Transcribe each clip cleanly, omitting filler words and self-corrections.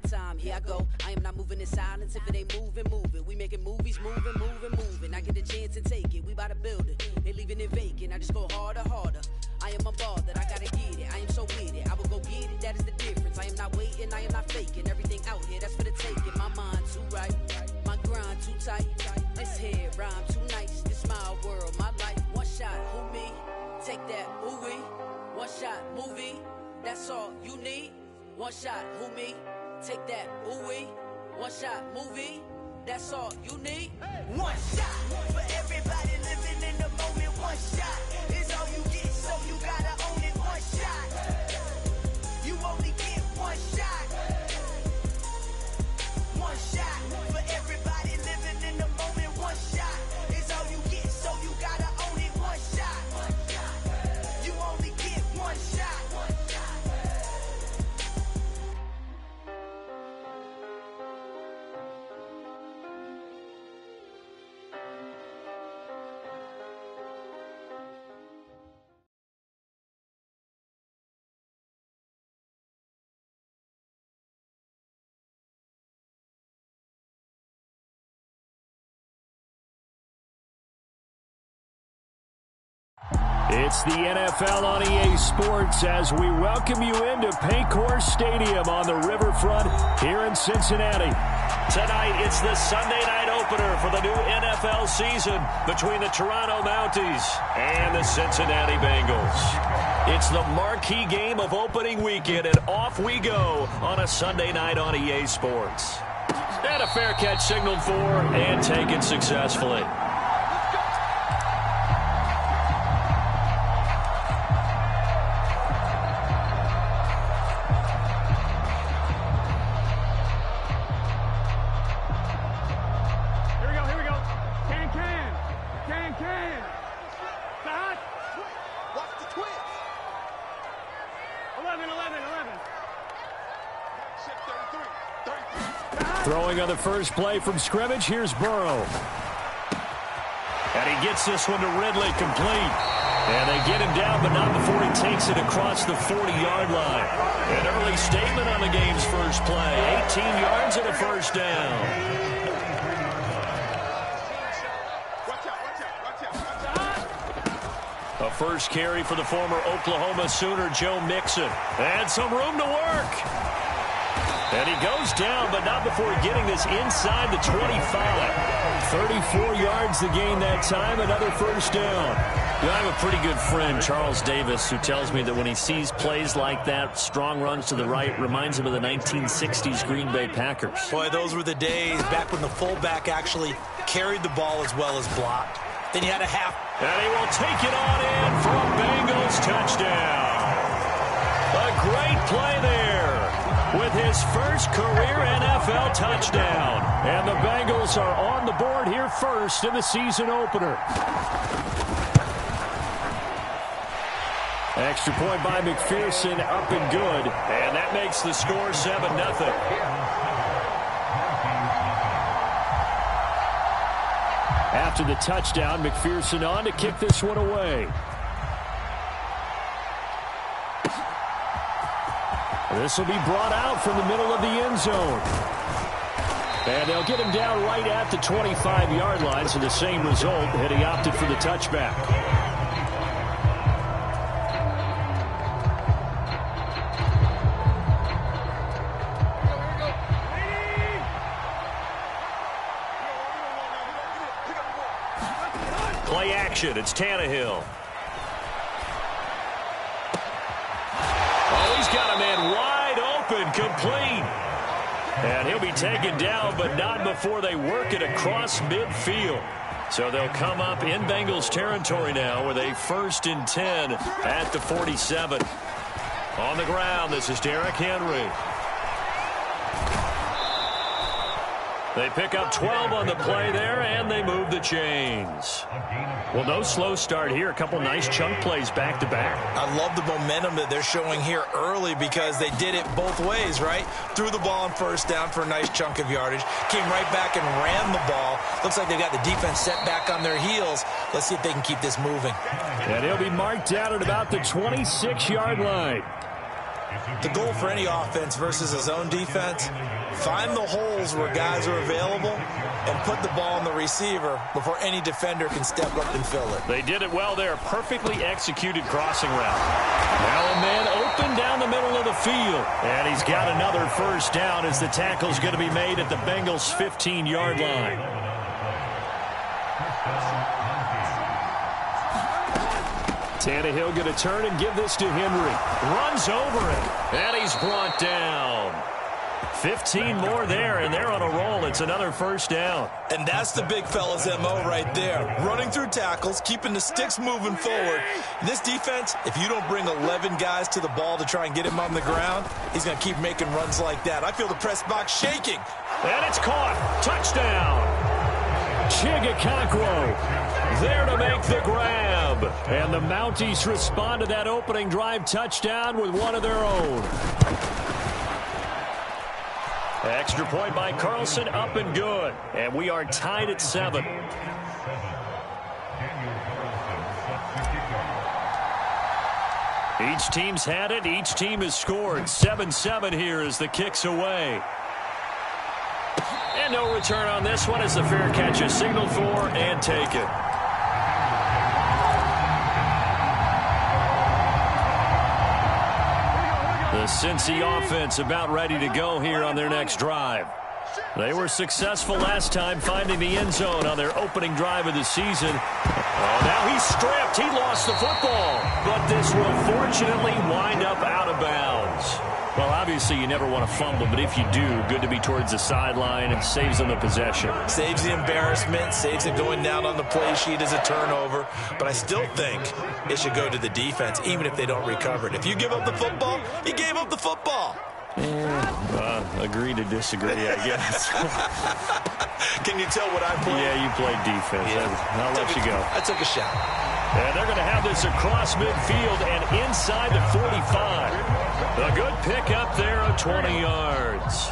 my time, here I go. I am not moving in silence. If it ain't moving, moving. We making movies, moving. I get the chance and take it. We bout to build it. They leaving it vacant. I just go harder. I am unbothered. I gotta get it. I am so with it. I will go get it. That is the difference. I am not waiting. I am not faking. Everything out here, that's for the taking. My mind too right. My grind too tight. Let's hear it. Rhyme too nice. This my world, my life. One shot, who me? Take that, ooh-wee. One shot, movie. That's all you need. One shot, who me? Take that, ooh-wee. One shot, movie. That's all you need. One shot for everybody living in the moment. One shot is all you get, so you gotta own it. One shot. You only get one shot. One shot for everybody living in the moment. One shot is all you get, so you gotta own it. One shot. You only get one shot. It's the NFL on EA Sports as we welcome you into Paycor Stadium on the riverfront here in Cincinnati. Tonight, it's the Sunday night opener for the new NFL season between the Toronto Mounties and the Cincinnati Bengals. It's the marquee game of opening weekend, and off we go on a Sunday night on EA Sports. And a fair catch signaled for and taken successfully. Throwing on the first play from scrimmage, here's Burrow. And he gets this one to Ridley, complete. And they get him down, but not before he takes it across the 40-yard line. An early statement on the game's first play. 18 yards and a first down. A first carry for the former Oklahoma Sooner, Joe Mixon. And some room to work. And he goes down, but not before getting this inside the 25. 34 yards to gain that time, another first down. I have a pretty good friend, Charles Davis, who tells me that when he sees plays like that, strong runs to the right, reminds him of the 1960s Green Bay Packers. Boy, those were the days back when the fullback actually carried the ball as well as blocked. Then you had a half. And he will take it on in for a Bengals touchdown. A great play there with his first career NFL touchdown. And the Bengals are on the board here first in the season opener. Extra point by McPherson, up and good. And that makes the score 7-0. After the touchdown, McPherson on to kick this one away. This will be brought out from the middle of the end zone. And they'll get him down right at the 25-yard line, so the same result, and he opted for the touchback. Play action, it's Tannehill. Oh, he's got a man wide open, complete. And he'll be taken down, but not before they work it across midfield. So they'll come up in Bengals territory now with a 1st and 10 at the 47. On the ground, this is Derrick Henry. They pick up 12 on the play there, and they move the chains. Well, no slow start here. A couple nice chunk plays back-to-back. I love the momentum that they're showing here early because they did it both ways, right? Threw the ball on first down for a nice chunk of yardage. Came right back and ran the ball. Looks like they've got the defense set back on their heels. Let's see if they can keep this moving. And he'll be marked down at about the 26-yard line. The goal for any offense versus a zone defense, find the holes where guys are available and put the ball on the receiver before any defender can step up and fill it. They did it well there. Perfectly executed crossing route. Now a man open down the middle of the field. And he's got another first down as the tackle's going to be made at the Bengals' 15-yard line. Tannehill going to turn and give this to Henry. Runs over it. And he's brought down. 15 more there, and they're on a roll. It's another first down. And that's the big fella's MO right there. Running through tackles, keeping the sticks moving forward. This defense, if you don't bring 11 guys to the ball to try and get him on the ground, he's going to keep making runs like that. I feel the press box shaking. And it's caught. Touchdown. Chigakakwo there to make the grab. And the Mounties respond to that opening drive touchdown with one of their own. Extra point by Carlson, up and good. And we are tied at 7. Each team's had it. Each team has scored. 7-7 here as the kick's away. And no return on this one as the fair catch is signaled for and taken. The Cincy offense about ready to go here on their next drive. They were successful last time finding the end zone on their opening drive of the season. Oh, now he's stripped. He lost the football. But this will fortunately wind up out of bounds. Well, obviously you never want to fumble, but if you do, good to be towards the sideline and saves them the possession. Saves the embarrassment, saves it going down on the play sheet as a turnover. But I still think it should go to the defense, even if they don't recover it. If you give up the football, you gave up the football. Agree to disagree, I guess. Can you tell what I played? Yeah, you played defense. Yeah. I'll let you go. I took a shot. And they're going to have this across midfield and inside the 45. A good pickup there of 20 yards.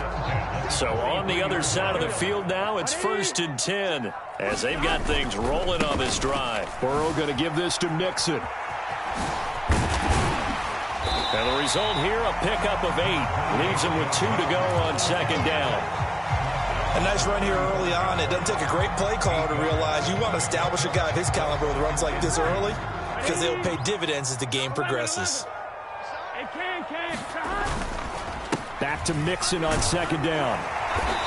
So on the other side of the field now, it's 1st and 10 as they've got things rolling on this drive. Burrow going to give this to Mixon. And the result here, a pickup of 8. Leaves him with 2 to go on 2nd down. A nice run here early on. It doesn't take a great play caller to realize you want to establish a guy of his caliber with runs like this early because they'll pay dividends as the game progresses. Back to Mixon on 2nd down.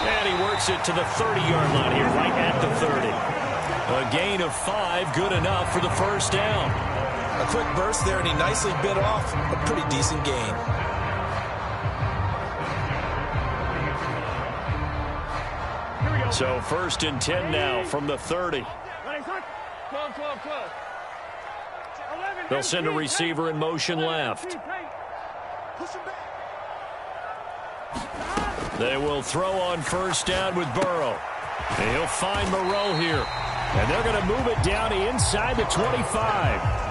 And he works it to the 30-yard line here, right at the 30. A gain of 5, good enough for the first down. A quick burst there, and he nicely bit off a pretty decent gain. So 1st and 10 now from the 30. They'll send a receiver in motion left. They will throw on 1st down with Burrow. And he'll find Moreau here. And they're going to move it down inside the 25.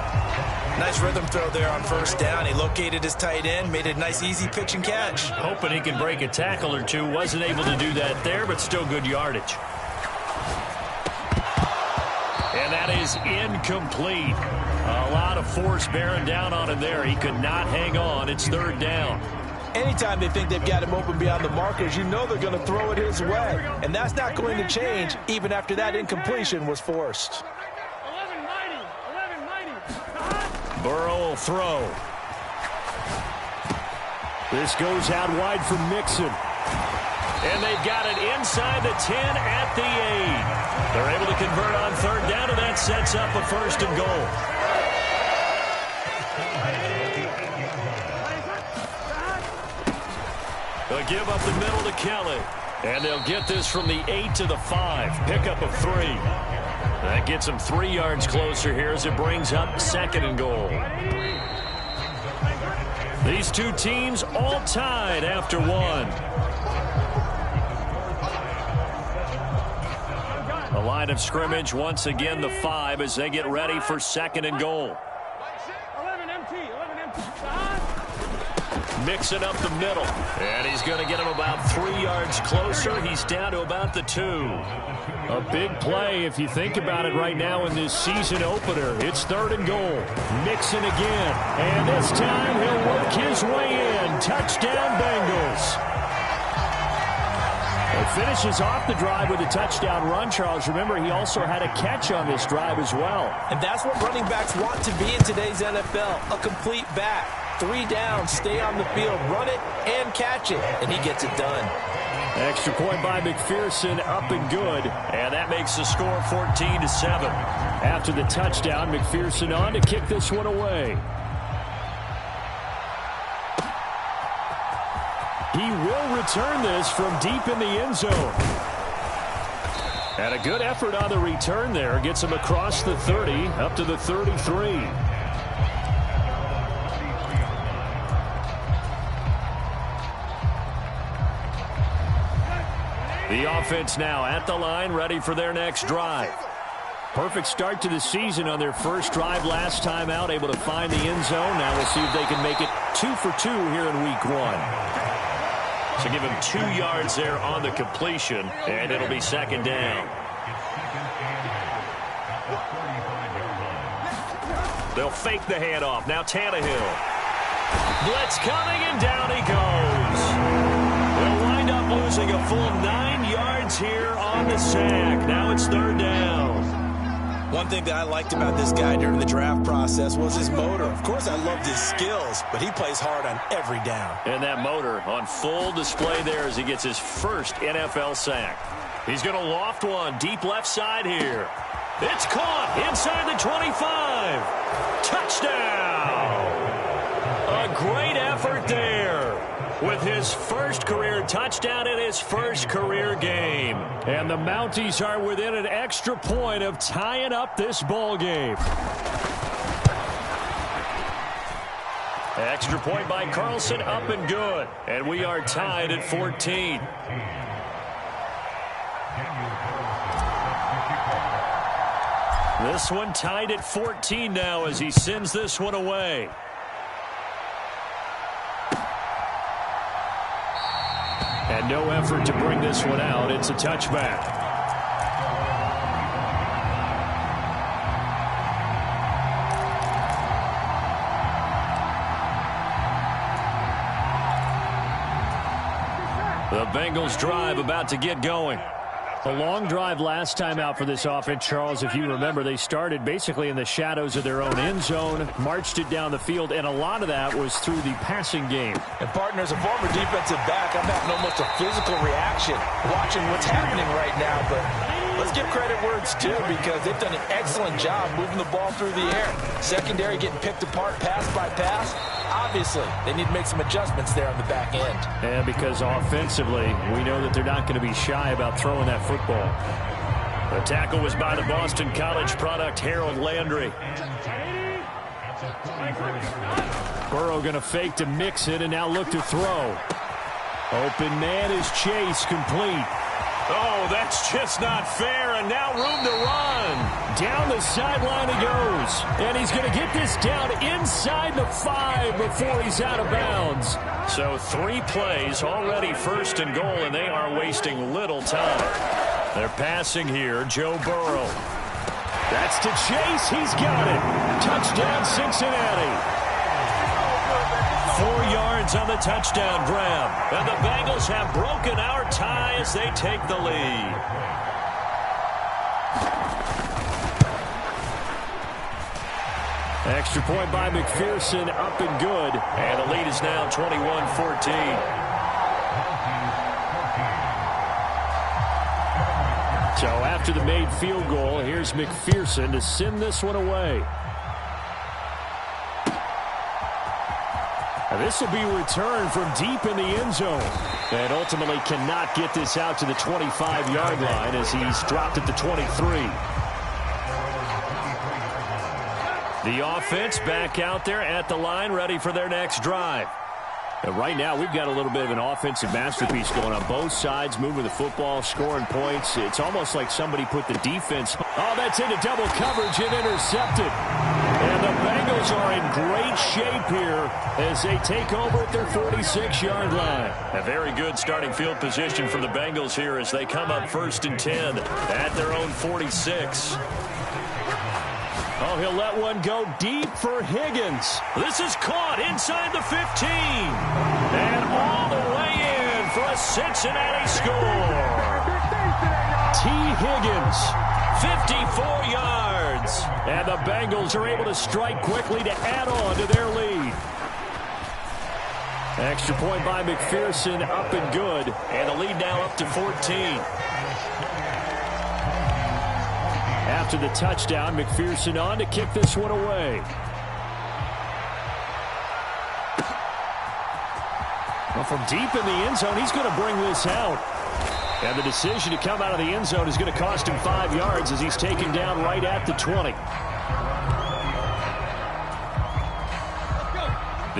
Nice rhythm throw there on 1st down. He located his tight end, made a nice easy pitch and catch. Hoping he can break a tackle or two. Wasn't able to do that there, but still good yardage. And that is incomplete. A lot of force bearing down on him there. He could not hang on. It's 3rd down. Anytime they think they've got him open beyond the markers, you know they're going to throw it his way. And that's not going to change even after that incompletion was forced. Burrow will throw. This goes out wide for Mixon. And they've got it inside the 10 at the 8. They're able to convert on 3rd down, and that sets up a 1st and goal. They'll give up the middle to Kelly. And they'll get this from the 8 to the 5. Pickup of 3. That gets them 3 yards closer here as it brings up 2nd and goal. These two teams all tied after 1. The line of scrimmage once again the 5 as they get ready for 2nd and goal. Mixing up the middle. And he's going to get him about 3 yards closer. He's down to about the 2. A big play if you think about it right now in this season opener. It's 3rd and goal. Mixon again. And this time he'll work his way in finishes off the drive with a touchdown run, Charles. Remember, he also had a catch on this drive as well. And that's what running backs want to be in today's NFL, a complete back. 3 downs, stay on the field, run it, and catch it. And he gets it done. Extra point by McPherson, up and good. And that makes the score 14-7. After the touchdown, McPherson on to kick this one away. He will return this from deep in the end zone. And a good effort on the return there. Gets him across the 30, up to the 33. The offense now at the line, ready for their next drive. Perfect start to the season on their first drive last time out, able to find the end zone. Now we'll see if they can make it 2 for 2 here in week 1. So give him 2 yards there on the completion, and it'll be second down. They'll fake the handoff. Now Tannehill. Blitz coming, and down he goes. They'll wind up losing a full 9 yards here on the sack. Now it's third down. One thing that I liked about this guy during the draft process was his motor. Of course, I loved his skills, but he plays hard on every down. And that motor on full display there as he gets his first NFL sack. He's going to loft one deep left side here. It's caught inside the 25. Touchdown! A great effort there with his first career touchdown in his first career game. And the Mounties are within an extra point of tying up this ball game. Extra point by Carlson, up and good. And we are tied at 14. This one tied at 14 now as he sends this one away. And no effort to bring this one out. It's a touchback. The Bengals drive about to get going. A long drive last time out for this offense, Charles. If you remember, they started basically in the shadows of their own end zone, marched it down the field, and a lot of that was through the passing game. And, partner, as a former defensive back, I'm having almost a physical reaction watching what's happening right now. But let's give credit where it's due because they've done an excellent job moving the ball through the air. Secondary getting picked apart pass by pass. Obviously, they need to make some adjustments there on the back end. And because offensively, we know that they're not going to be shy about throwing that football. The tackle was by the Boston College product, Harold Landry. Burrow going to fake to mix it and now look to throw. Open man is Chase, complete. Oh, that's just not fair, and now room to run. Down the sideline he goes, and he's going to get this down inside the 5 before he's out of bounds. So 3 plays, already first and goal, and they are wasting little time. They're passing here, Joe Burrow. That's to Chase, he's got it. Touchdown, Cincinnati. 4 yards on the touchdown grab. And the Bengals have broken our tie as they take the lead. Extra point by McPherson, up and good. And the lead is now 21-14. So after the made field goal, here's McPherson to send this one away. This will be returned from deep in the end zone. And ultimately cannot get this out to the 25-yard line as he's dropped at the 23. The offense back out there at the line, ready for their next drive. And right now, we've got a little bit of an offensive masterpiece going on both sides, moving the football, scoring points. It's almost like somebody put the defense. Oh, that's into double coverage and intercepted. And the Bengals are in great shape here as they take over at their 46-yard line. A very good starting field position for the Bengals here as they come up 1st and 10 at their own 46. Oh, he'll let one go deep for Higgins. This is caught inside the 15. And all the way in for a Cincinnati score. T. Higgins, 54 yards. And the Bengals are able to strike quickly to add on to their lead. Extra point by McPherson, up and good. And the lead now up to 14. After the touchdown, McPherson on to kick this one away. Well, from deep in the end zone, he's going to bring this out. And the decision to come out of the end zone is going to cost him 5 yards as he's taken down right at the 20.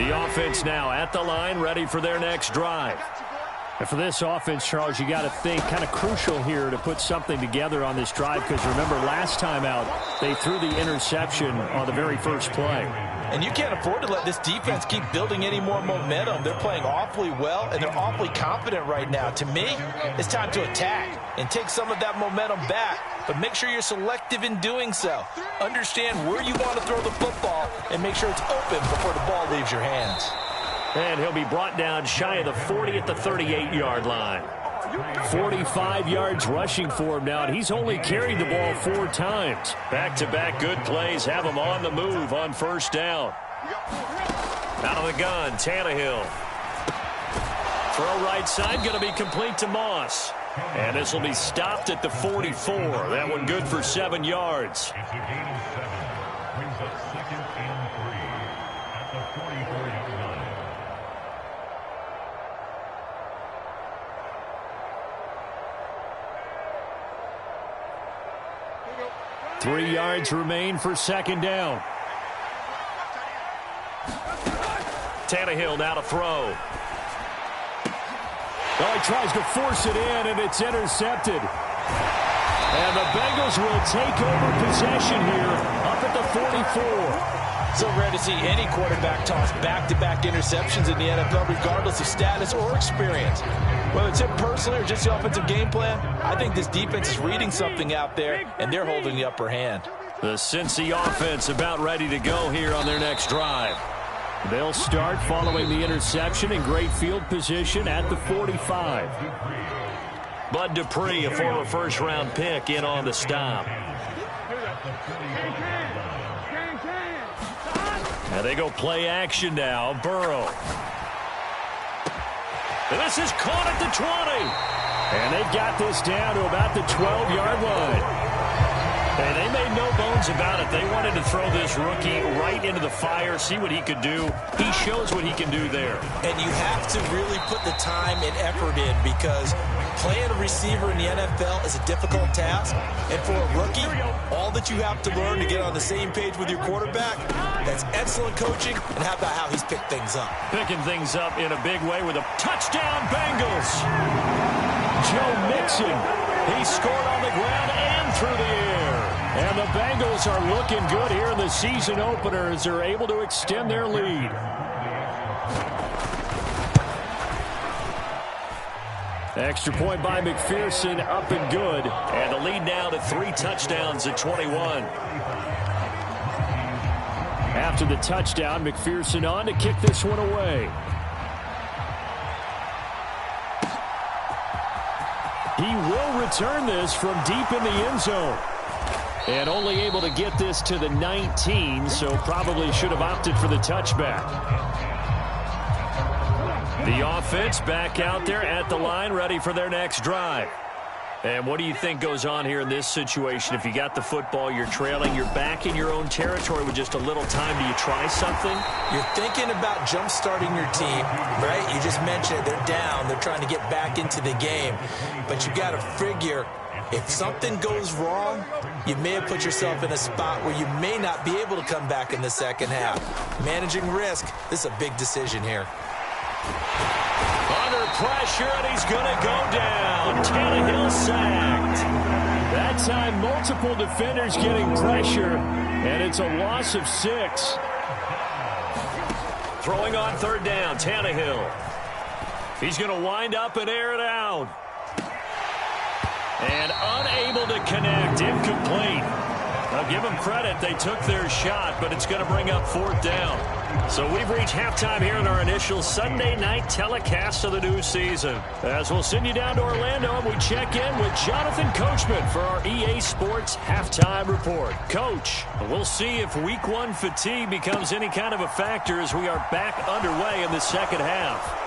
The offense now at the line, ready for their next drive. And for this offense, Charles, you got to think kind of crucial here to put something together on this drive, because remember last time out they threw the interception on the very first play. And you can't afford to let this defense keep building any more momentum. They're playing awfully well, and they're awfully confident right now. To me, it's time to attack and take some of that momentum back. But make sure you're selective in doing so. Understand where you want to throw the football and make sure it's open before the ball leaves your hands. And he'll be brought down shy of the 40 at the 38-yard line. 45 yards rushing for him now, and he's only carried the ball 4 times. Back-to-back good plays have him on the move on first down. Out of the gun, Tannehill. Throw right side, going to be complete to Moss. And this will be stopped at the 44. That one good for 7 yards. Three yards remain for second down. Tannehill now to throw. Oh, he tries to force it in, and it's intercepted. And the Bengals will take over possession here up at the 44. So rare to see any quarterback toss back-to-back interceptions in the NFL, regardless of status or experience. Whether it's him personally or just the offensive game plan, I think this defense is reading something out there, and they're holding the upper hand. The Cincy offense about ready to go here on their next drive. They'll start following the interception in great field position at the 45. Bud Dupree, a former first-round pick, in on the stop. And they go play action now. Burrow. And this is caught at the 20. And they've got this down to about the 12-yard line. And they made no bones about it. They wanted to throw this rookie right into the fire, see what he could do. He shows what he can do there. And you have to really put the time and effort in, because playing a receiver in the NFL is a difficult task. And for a rookie, all that you have to learn to get on the same page with your quarterback, that's excellent coaching. And how about how he's picked things up? Picking things up in a big way with a touchdown, Bengals. Joe Mixon, he scored on the ground and through the air. And the Bengals are looking good here in the season opener as they're able to extend their lead. Extra point by McPherson, up and good. And the lead now to 3 touchdowns at 21. After the touchdown, McPherson on to kick this one away. He will return this from deep in the end zone. And only able to get this to the 19, so probably should have opted for the touchback. The offense back out there at the line, ready for their next drive. And what do you think goes on here in this situation? If you got the football, you're trailing, you're back in your own territory with just a little time. Do you try something? You're thinking about jump-starting your team, right? You just mentioned it. They're down. They're trying to get back into the game. But you got to figure, if something goes wrong, you may have put yourself in a spot where you may not be able to come back in the second half. Managing risk, this is a big decision here. Under pressure, and he's going to go down. Tannehill sacked. That time, multiple defenders getting pressure, and it's a loss of 6. Throwing on third down, Tannehill. He's going to wind up and air it out. And unable to connect, incomplete. I'll give them credit. They took their shot, but it's going to bring up fourth down. So we've reached halftime here in our initial Sunday night telecast of the new season. As we'll send you down to Orlando and we check in with Jonathan Coachman for our EA Sports Halftime Report. Coach, we'll see if Week 1 fatigue becomes any kind of a factor as we are back underway in the second half.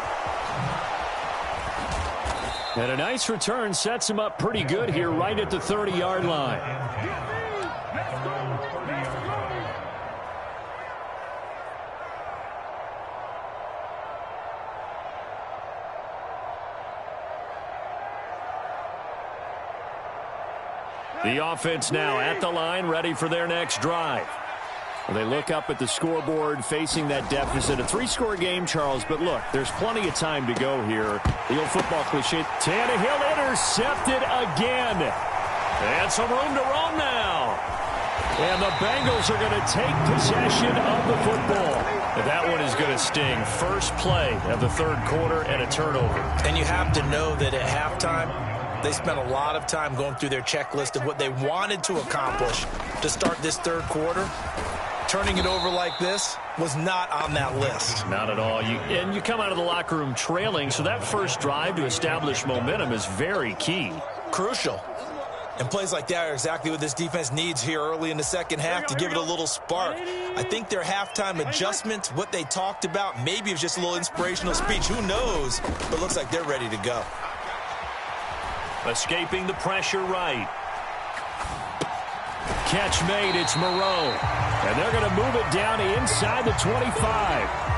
And a nice return sets him up pretty good here right at the 30-yard line. The offense now at the line, ready for their next drive. Well, they look up at the scoreboard, facing that deficit. A 3-score game, Charles, but look, there's plenty of time to go here. The old football cliche, Tannehill intercepted again. And some room to roam now. And the Bengals are going to take possession of the football. And that one is going to sting. First play of the third quarter and a turnover. And you have to know that at halftime, they spent a lot of time going through their checklist of what they wanted to accomplish to start this third quarter. Turning it over like this was not on that list. Not at all. You come out of the locker room trailing, so that first drive to establish momentum is very key. Crucial. And plays like that are exactly what this defense needs here early in the second half to give it a little spark. I think their halftime adjustment, what they talked about, maybe it was just a little inspirational speech. Who knows? But it looks like they're ready to go. Escaping the pressure right. Catch made, it's Moreau. And they're going to move it down inside the 25.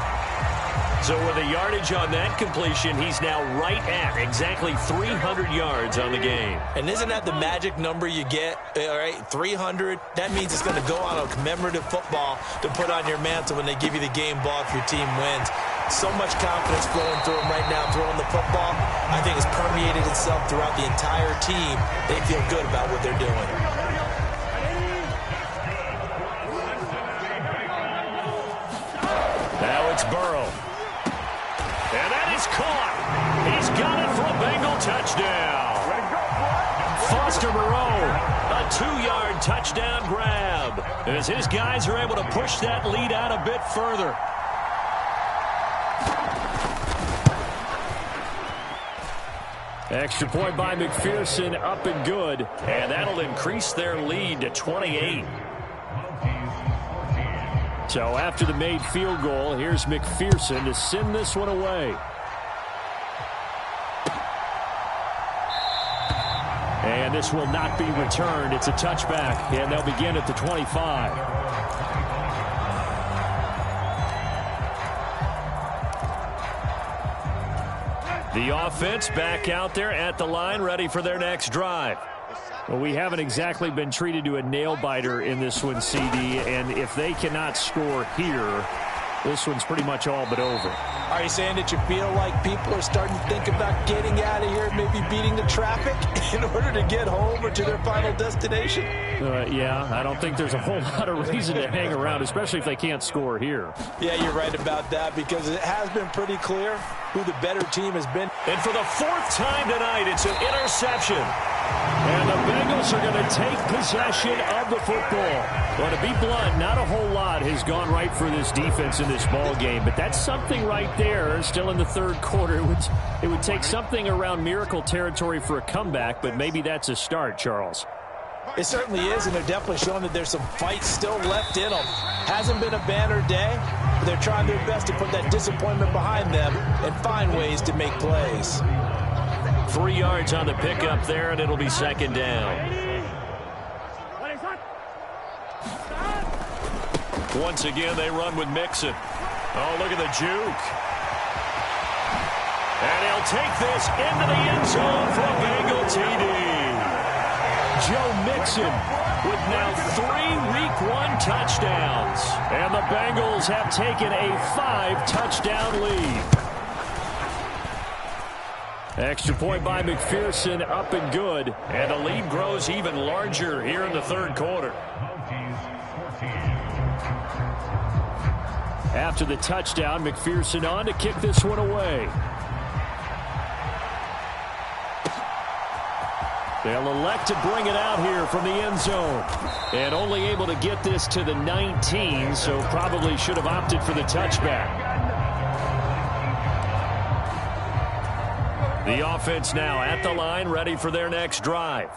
So with a yardage on that completion, he's now right at exactly 300 yards on the game. And isn't that the magic number you get? All right, 300. That means it's going to go on a commemorative football to put on your mantle when they give you the game ball if your team wins. So much confidence flowing through them right now, throwing the football. I think it's permeated itself throughout the entire team. They feel good about what they're doing. Now it's Burrow. And that is caught. He's got it for a Bengal touchdown. Foster Moreau, a 2-yard touchdown grab. As his guys are able to push that lead out a bit further. Extra point by McPherson, up and good. And that'll increase their lead to 28. So after the made field goal, here's McPherson to send this one away. And this will not be returned. It's a touchback, and they'll begin at the 25. The offense back out there at the line, ready for their next drive. Well, we haven't exactly been treated to a nail-biter in this one, CD, and if they cannot score here, this one's pretty much all but over. Are you saying that you feel like people are starting to think about getting out of here, maybe beating the traffic in order to get home or to their final destination? Yeah, I don't think there's a whole lot of reason to hang around, especially if they can't score here. Yeah, you're right about that, because it has been pretty clear who the better team has been. And for the 4th time tonight, it's an interception. And the Bengals are going to take possession of the football. Well, to be blunt, not a whole lot has gone right for this defense in this ball game, but that's something right there. Still in the third quarter, it would take something around miracle territory for a comeback, but maybe that's a start, Charles. It certainly is, and they're definitely showing that there's some fight still left in them. Hasn't been a banner day, but they're trying their best to put that disappointment behind them and find ways to make plays. 3 yards on the pickup there, and it'll be second down. Once again, they run with Mixon. Oh, look at the juke. And he'll take this into the end zone for a Bengal TD. Joe Mixon with now 3 Week 1 touchdowns. And the Bengals have taken a 5-touchdown lead. Extra point by McPherson, up and good. And the lead grows even larger here in the third quarter. After the touchdown, McPherson on to kick this one away. They'll elect to bring it out here from the end zone. And only able to get this to the 19, so probably should have opted for the touchback. The offense now at the line, ready for their next drive.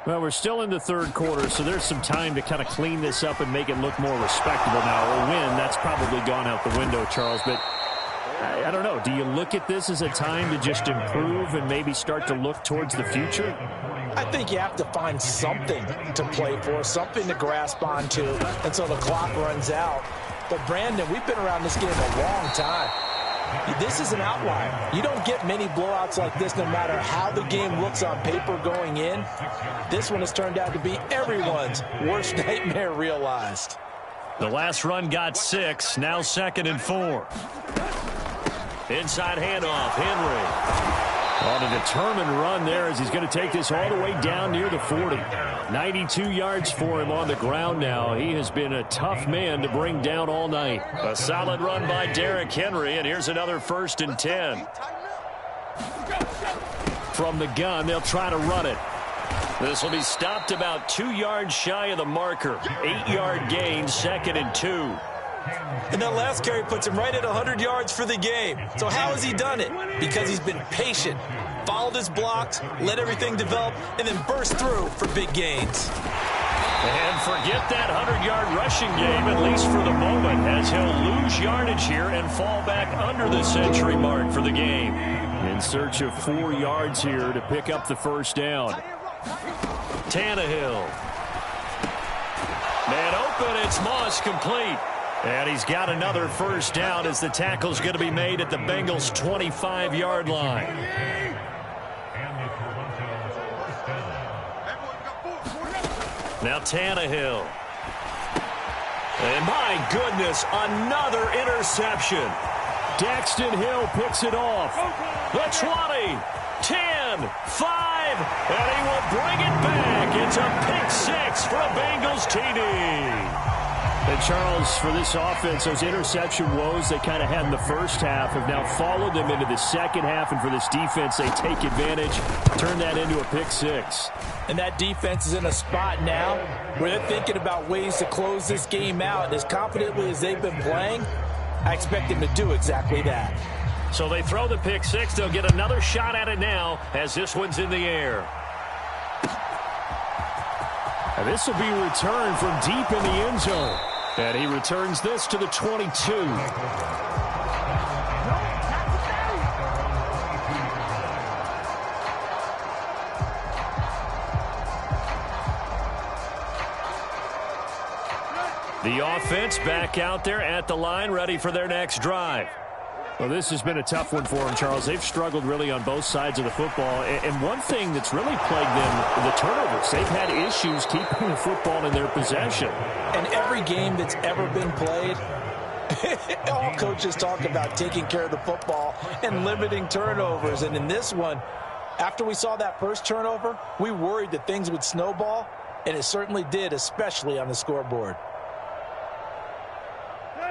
Well, we're still in the third quarter, so there's some time to kind of clean this up and make it look more respectable now. A win, that's probably gone out the window, Charles, but I don't know. Do you look at this as a time to just improve and maybe start to look towards the future? I think you have to find something to play for, something to grasp onto until the clock runs out. But, Brandon, we've been around this game a long time. This is an outlier. You don't get many blowouts like this no matter how the game looks on paper going in. This one has turned out to be everyone's worst nightmare realized. The last run got 6, now 2nd and 4. Inside handoff, Henry. On a determined run there as he's going to take this all the way down near the 40. 92 yards for him on the ground now. He has been a tough man to bring down all night. A solid run by Derrick Henry, and here's another 1st and 10. From the gun, they'll try to run it. This will be stopped about 2 yards shy of the marker. 8-yard gain, 2nd and 2. And that last carry puts him right at 100 yards for the game. So how has he done it? Because he's been patient, followed his blocks, let everything develop, and then burst through for big gains. And forget that 100-yard rushing game, at least for the moment, as he'll lose yardage here and fall back under the century mark for the game. In search of 4 yards here to pick up the first down. Tannehill. Man open, it's Moss, complete. And he's got another first down as the tackle's going to be made at the Bengals' 25-yard line. Now Tannehill. And my goodness, another interception. Daxton Hill picks it off. The 20, 10, 5, and he will bring it back. It's a pick 6 for a Bengals TD. And Charles, for this offense, those interception woes they kind of had in the first half have now followed them into the second half. And for this defense, they take advantage, turn that into a pick 6. And that defense is in a spot now where they're thinking about ways to close this game out. And as confidently as they've been playing, I expect them to do exactly that. So they throw the pick 6. They'll get another shot at it now as this one's in the air. And this will be returned from deep in the end zone. And he returns this to the 22. The offense back out there at the line, ready for their next drive. Well, this has been a tough one for them, Charles. They've struggled really on both sides of the football. And one thing that's really plagued them, the turnovers. They've had issues keeping the football in their possession. And every game that's ever been played, all coaches talk about taking care of the football and limiting turnovers. And in this one, after we saw that first turnover, we worried that things would snowball, and it certainly did, especially on the scoreboard.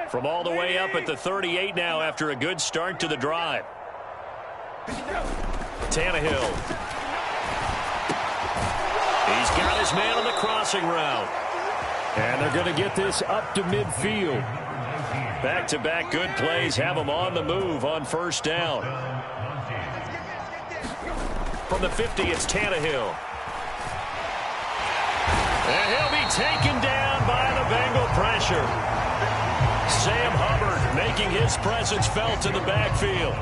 From all the way up at the 38 now after a good start to the drive. Tannehill. He's got his man on the crossing route. And they're going to get this up to midfield. Back-to-back good plays have them on the move on first down. From the 50, it's Tannehill. And he'll be taken down by the Bengal pressure. Sam Hubbard making his presence felt in the backfield.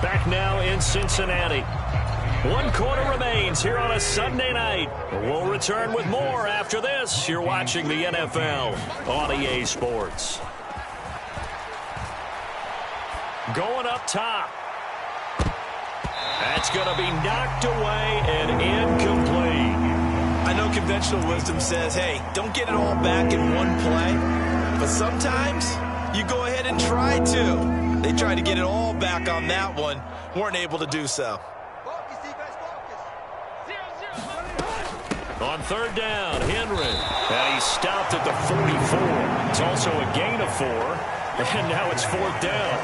Back now in Cincinnati. 1 quarter remains here on a Sunday night. We'll return with more after this. You're watching the NFL on EA Sports. Going up top. That's going to be knocked away and incomplete. I know conventional wisdom says, hey, don't get it all back in one play. But sometimes you go ahead and try to. They tried to get it all back on that one. Weren't able to do so. On third down, Henry. And he stopped at the 44. It's also a gain of 4. And now it's 4th down.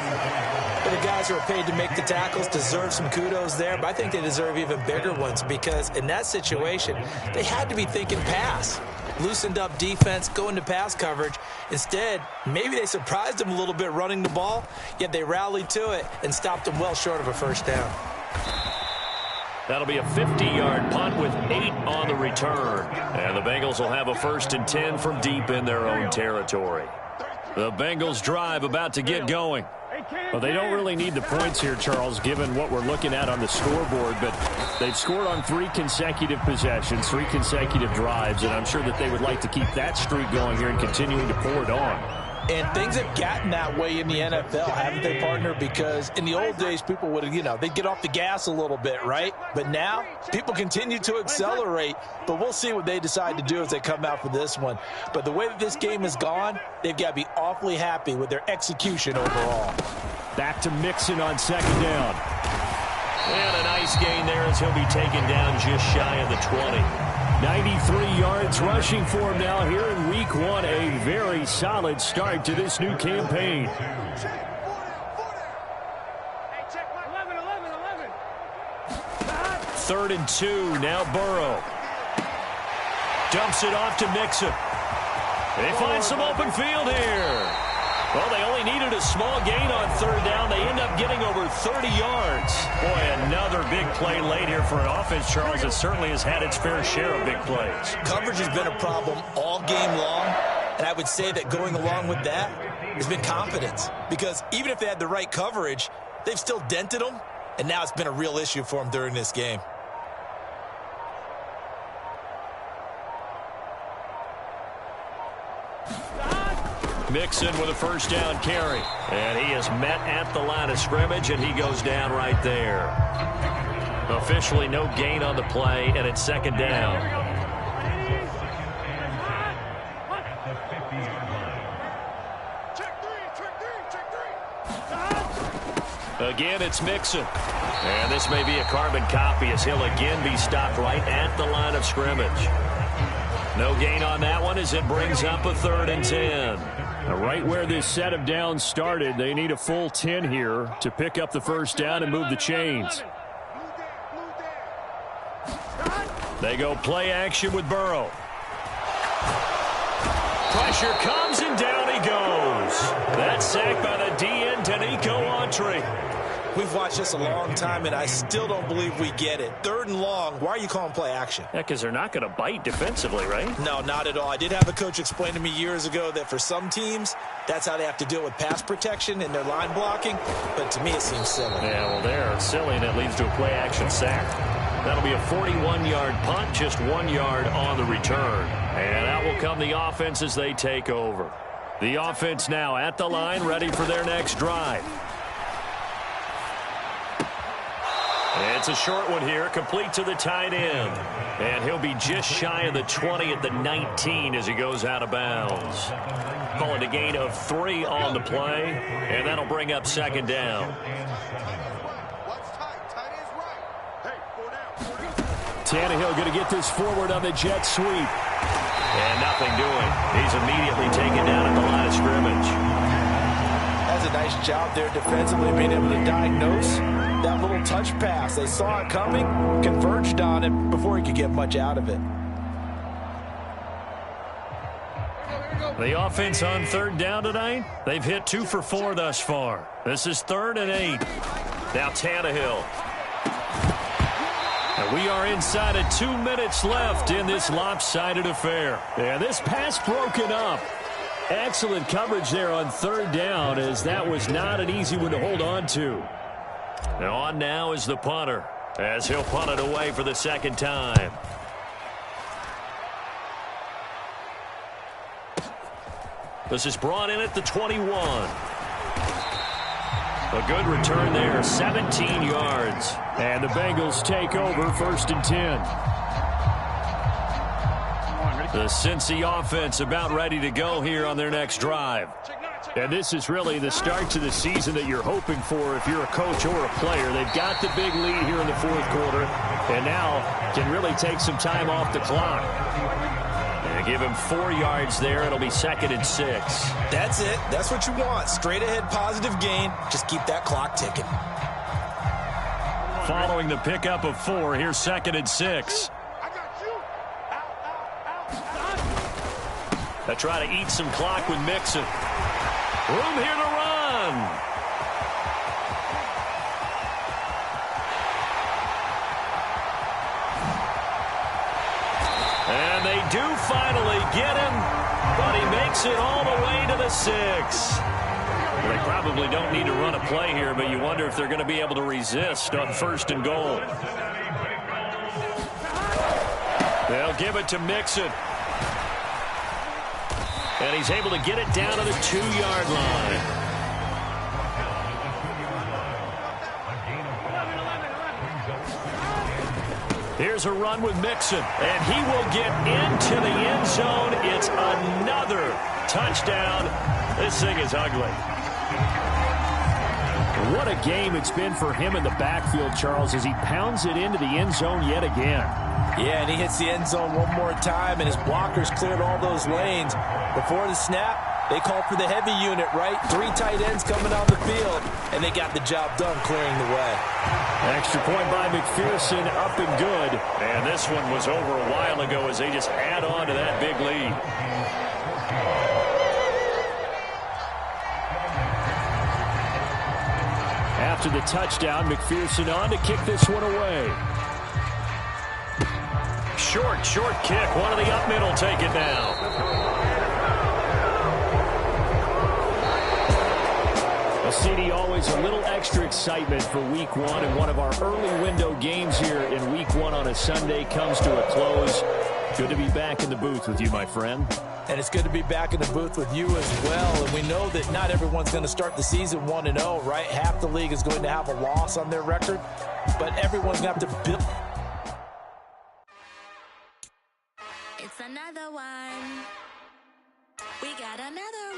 But the guys who are paid to make the tackles deserve some kudos there, but I think they deserve even bigger ones because in that situation, they had to be thinking pass. Loosened up defense, go into pass coverage. Instead, maybe they surprised them a little bit running the ball, yet they rallied to it and stopped them well short of a first down. That'll be a 50-yard punt with 8 on the return. And the Bengals will have a 1st and 10 from deep in their own territory. The Bengals drive about to get going. Well, they don't really need the points here, Charles, given what we're looking at on the scoreboard, but they've scored on 3 consecutive possessions, 3 consecutive drives, and I'm sure that they would like to keep that streak going here and continuing to pour it on. And things have gotten that way in the NFL, haven't they, partner? Because in the old days, people would, they'd get off the gas a little bit, right? But now, people continue to accelerate, but we'll see what they decide to do as they come out for this one. But the way that this game has gone, they've got to be awfully happy with their execution overall. Back to Mixon on 2nd down. And a nice gain there as he'll be taken down just shy of the 20. 93 yards rushing for him now here in Week 1. A very solid start to this new campaign. Third and 2. Now Burrow. Dumps it off to Mixon. They find some open field here. Well, they only needed a small gain on 3rd down. They end up getting over 30 yards. Boy, another big play late here for an offense, Charles, that certainly has had its fair share of big plays. Coverage has been a problem all game long, and I would say that going along with that has been confidence. Because even if they had the right coverage, they've still dented them, and now it's been a real issue for them during this game. Mixon with a 1st down carry. And he is met at the line of scrimmage, and he goes down right there. Officially no gain on the play, and it's 2nd down. Again, it's Mixon. And this may be a carbon copy as he'll again be stopped right at the line of scrimmage. No gain on that one as it brings up a 3rd and 10. Right where this set of downs started, they need a full 10 here to pick up the 1st down and move the chains. They go play action with Burrow. Pressure comes and down he goes. That's sacked by the DN, Danico Autry. We've watched this a long time, and I still don't believe we get it. 3rd and long, why are you calling play action? Yeah, because they're not going to bite defensively, right? No, not at all. I did have a coach explain to me years ago that for some teams, that's how they have to deal with pass protection and their line blocking. But to me, it seems silly. Yeah, well, they're silly, and it leads to a play action sack. That'll be a 41-yard punt, just 1 yard on the return. And out will come the offense as they take over. The offense now at the line, ready for their next drive. It's a short one here, complete to the tight end. And he'll be just shy of the 20 at the 19 as he goes out of bounds. Call it a gain of 3 on the play, and that'll bring up 2nd down. Tannehill going to get this forward on the jet sweep. And nothing doing. He's immediately taken down at the line of scrimmage. That's a nice job there defensively, being able to diagnose that little touch pass. They saw it coming, converged on it before he could get much out of it. The offense on 3rd down tonight, they've hit 2 for 4 thus far. This is 3rd and 8. Now Tannehill. And we are inside of 2 minutes left in this lopsided affair. And this pass broken up. Excellent coverage there on 3rd down, as that was not an easy one to hold on to. Now on now is the punter, as he'll punt it away for the 2nd time. This is brought in at the 21. A good return there, 17 yards. And the Bengals take over 1st and 10. The Cincy offense about ready to go here on their next drive. And this is really the start to the season that you're hoping for if you're a coach or a player. They've got the big lead here in the 4th quarter, and now can really take some time off the clock. And give him 4 yards there. It'll be 2nd and 6. That's it. That's what you want. Straight ahead positive gain. Just keep that clock ticking. Following the pickup of 4, here's 2nd and 6. They try to eat some clock with Mixon. Room here to run. And they do finally get him, but he makes it all the way to the 6. Well, they probably don't need to run a play here, but you wonder if they're going to be able to resist on 1st and goal. They'll give it to Mixon. And he's able to get it down to the 2-yard line. Here's a run with Mixon, and he will get into the end zone. It's another touchdown. This thing is ugly. What a game it's been for him in the backfield, Charles, as he pounds it into the end zone yet again. Yeah, and he hits the end zone one more time, and his blockers cleared all those lanes. Before the snap, they called for the heavy unit, right? 3 tight ends coming on the field, and they got the job done clearing the way. Extra point by McPherson, up and good. And this one was over a while ago as they just add on to that big lead. After the touchdown, McPherson on to kick this one away. Short kick. One of the up middle take it now. CD, always a little extra excitement for Week 1, and one of our early window games here in Week 1 on a Sunday comes to a close. Good to be back in the booth with you, my friend. And it's good to be back in the booth with you as well. And we know that not everyone's going to start the season 1-0, right? Half the league is going to have a loss on their record, but everyone's going to have to build. It's another one. We got another